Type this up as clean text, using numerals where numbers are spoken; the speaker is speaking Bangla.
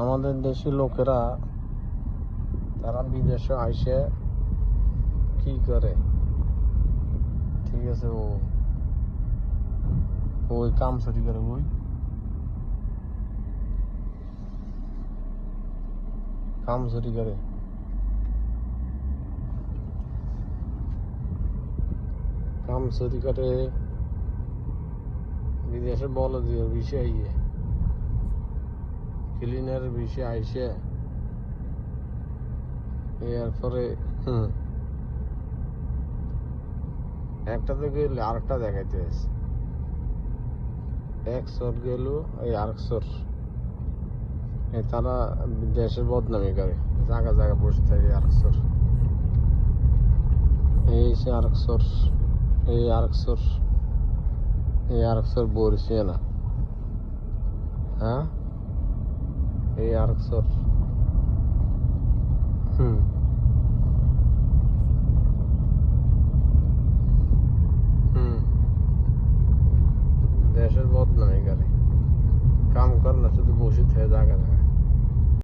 আমাদের দেশি লোকেরা তারা বিদেশে আইসে কি করে, ঠিক আছে, ওই কাম চুরি করে, ওই কাম চুরি করে, কাম চুরি করে বিদেশে বলে দিয়ে বিষয় ইয়ে ক্লিনের বিষয়ে আইসে এরপরে একটা তো গেল আরেকটা দেখাইতে আছে, এক সর গেল এই আরেক সর, তারা দেশের বদনামি করে, জায়গা জায়গা বসে থাকে আরেক সর, এই সে আরেক সর, এই আরেক সর, এই আরেক সর বলছে না, হ্যাঁ, এই আরেক সর, দেশের বদনামি করে, কাম করে না, শুধু বসে থেকে জায়গা জায়গা